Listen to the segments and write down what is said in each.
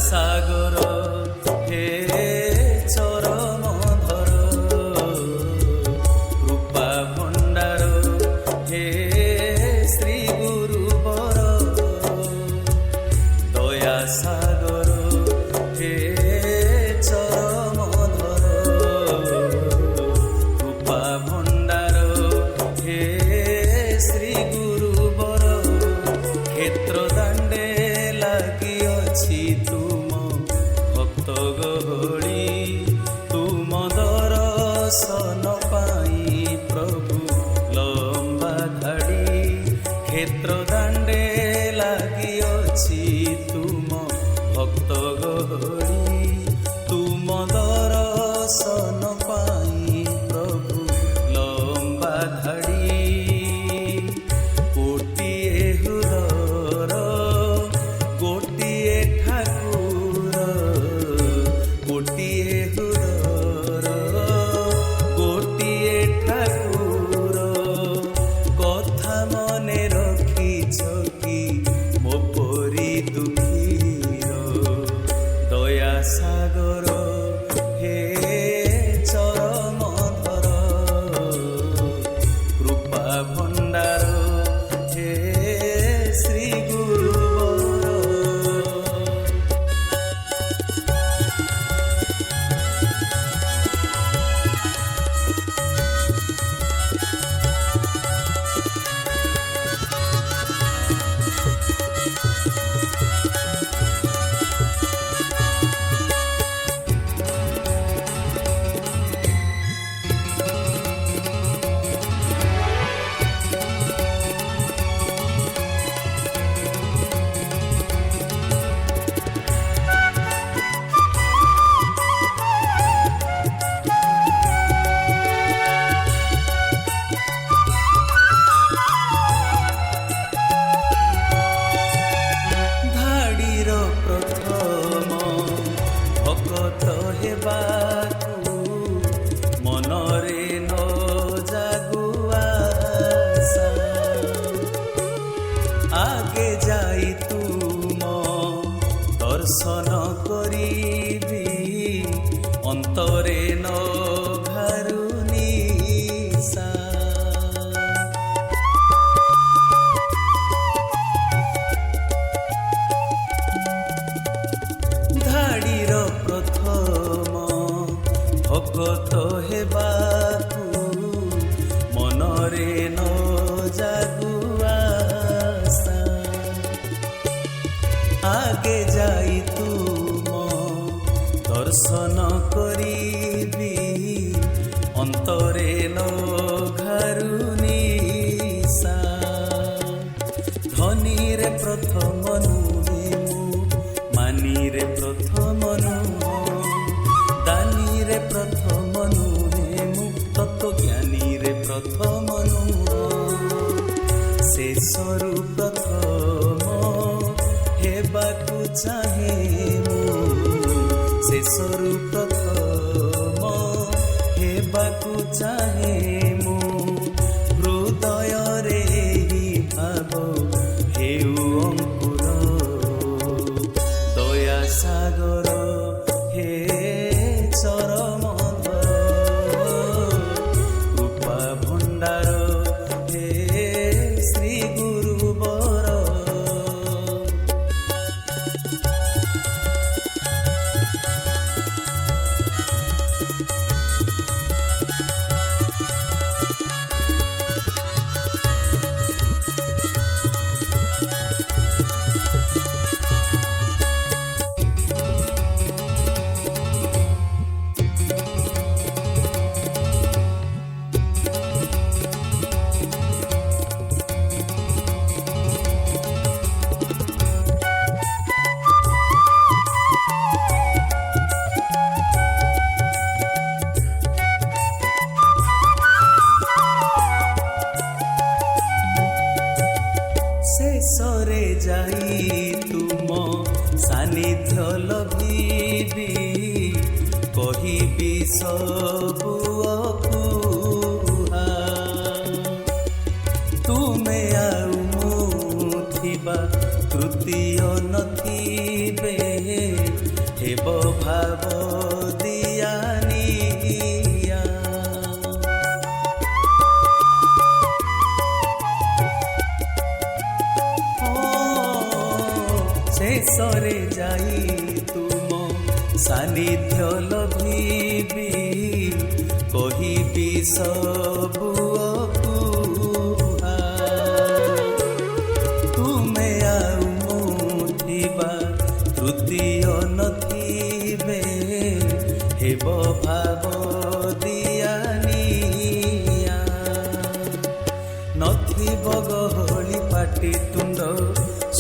ସାଗର ହେ ଚରମ ଧର କୃପା ଭଣ୍ଡାର ହେ ଶ୍ରୀ ଗୁରୁବର ଦୟା ସାଗର ହେ ଚରମ ଧର କୃପା ଭଣ୍ଡାର ହେ ଶ୍ରୀ ଗୁରୁବର କ୍ଷେତ୍ର ଦାଣ୍ଡେ ଲାଗିଅଛି ତୁମ ଭକ୍ତ ଗହଳି ତୁମ ଦର୍ଶନ ପାଇଁ ପ୍ରଭୁ ଲମ୍ବା ଧାଡ଼ି କ୍ଷେତ୍ର ଦାଣ୍ଡେ ଲାଗିଅଛି ତୁମ ଭକ୍ତ ଗହଳି ତୁମ ଦର୍ଶନ ପାଇଁ ପ୍ରଭୁ ଲମ୍ବା ଧାଡ଼ି ଗୋଟିଏ ହୃଦୟର ଗୋଟିଏ ଠାକୁର ଗୋଟିଏ ହୃଦୟର ଗୋଟିଏ ଠାକୁର କଥା ମନେ ରଖିଛ କି ମୋ ପରି ଦୁଃଖୀର ଦୟା ସାଗର ହେ ଚରମ ଧର କୃପା ଭଣ୍ଡାର ହେ ଶ୍ରୀ ଗୁରୁବର ଧାଡ଼ିର ପ୍ରଥମ ଭକତ ହେବାକୁ ମନରେ ନ ଜାଗୁଆ ଆଶା। ଆଗେ ଯାଇ ତୁମ ଦର୍ଶନ କରିବି ଅନ୍ତରେ ନ ଘାରୁ ନିଶା। ଧାଡ଼ିର ପ୍ରଥମ ଭକତ ହେବାକୁ ମନରେ ନ ଜାଗୁଆ ଆଶା। ଆଗେ ଯାଇ ତୁମ ଦର୍ଶନ କରିବି ଅନ୍ତରେ ନ ଘାରୁ ନିଶା। ଧନୀରେ ପ୍ରଥମ ନୁହେଁ ମୁଁ ମାନିରେ ପ୍ରଥମ ନୁହଁ ଦାନୀରେ ପ୍ରଥମ ନୁହେଁ ମୁଁ ତତ୍ତ୍ୱଜ୍ଞାନୀରେ ପ୍ରଥମ ନୁହଁ ଶେଷରୁ ପ୍ରଥମ ହେବାକୁ ଚାହେଁ ମୁଁ ଶେଷରୁ ପ୍ରଥମ ହେବାକୁ ଚାହେଁ ମୁଁ ହୃଦୟରେ ହିଁ ଭାବ ହେଉ ଅଙ୍କୁର ଦୟା ସାଗର ହେ ଚରମ ଧର କୃପା ଭଣ୍ଡାର ହେ ଶ୍ରୀ ଗୁରୁବର ଶେଷରେ ଯାଇ ତୁମ ସାନ୍ନିଧ୍ୟ ଲଭିବି କହିବି ସବୁ ଅକୁହା ତୁମେ ଆଉ ମୁଁ ଥିବା ତୃତୀୟ ନଥିବେ ହେବ ଭାବ ଦିଆନିଆ। ଶେଷରେ ଯାଇ ତୁମ ସାନିଧ୍ୟ ଲଭିବି କହିବି ସବୁ ଅକୁହା। ତୁମେ ଆଉ ମୁଁ ଥିବା ତୃତୀୟ ନଥିବେ ହେବ ଭାବ ଦିଆନିଆ। ନଥିବ ଗହଳି ପାଟି ତୁଣ୍ଡ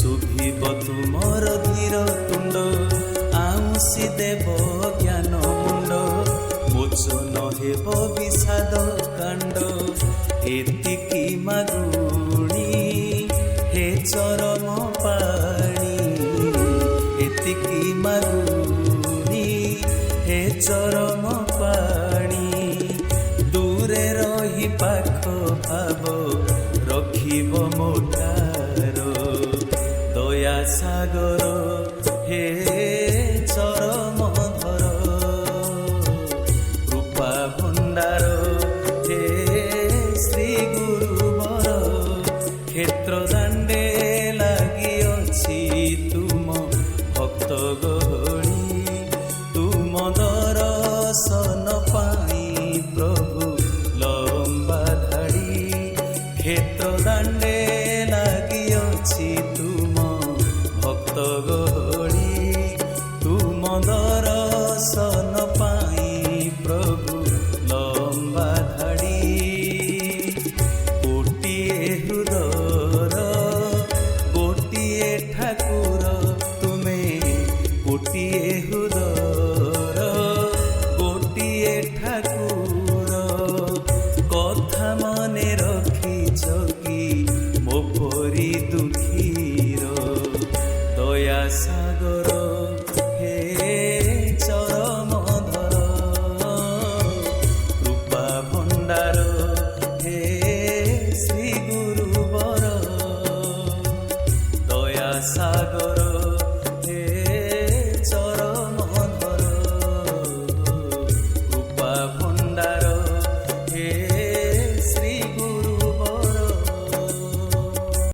ଶୁଭିବ ତୁମର ଧୀର ତୁଣ୍ଡ। ଆଉଁସି ଦେବ ଜ୍ଞାନ ମୁଣ୍ଡ ମୋଚନ ହେବ ବିଷାଦ କାଣ୍ଡ। ଏତିକି ମାଗୁଣି ହେ ଚରମ ପାଣି, ଏତିକି ମାଗୁଣି ହେ ଚରମ ପାଣି। ଦୂରେ ରହି ପାଖ ଭାବ ରଖିବ ମୋଟାର ଦୟା ସାଗର ହେ ଚରମ ଧର। କୃପା ଭଣ୍ଡାର ହେ ଶ୍ରୀ ଗୁରୁବର। କ୍ଷେତ୍ର ଦାଣ୍ଡେ ଲାଗିଅଛି ତୁମ ଭକ୍ତ ଗହଳି। ତୁମ ଦର୍ଶନ ପାଇଁ ପ୍ରଭୁ ଲମ୍ବା ଧାଡ଼ି। କ୍ଷେତ୍ର ଦାଣ୍ଡେ ଲାଗିଅଛି ତୁମ ଭକ୍ତ ଗହଳି। ତୁମ ଦର୍ଶନ ପାଇଁ ପ୍ରଭୁ ଲମ୍ବା ଧାଡ଼ି। ଗୋଟିଏ ହୃଦୟର ଗୋଟିଏ ଠାକୁର ତୁମେ। ଗୋଟିଏ ହୃଦୟର ଗୋଟିଏ ଠାକୁର। କଥା ମନେ ରଖିଛ କି ମୋ ପରି ଦୁଃଖୀର ଦୟା ସାଗର ହେ ଚରମ ଧର। କୃପା ଭଣ୍ଡାର ହେ ଶ୍ରୀ ଗୁରୁବର। ଦୟା ସାଗର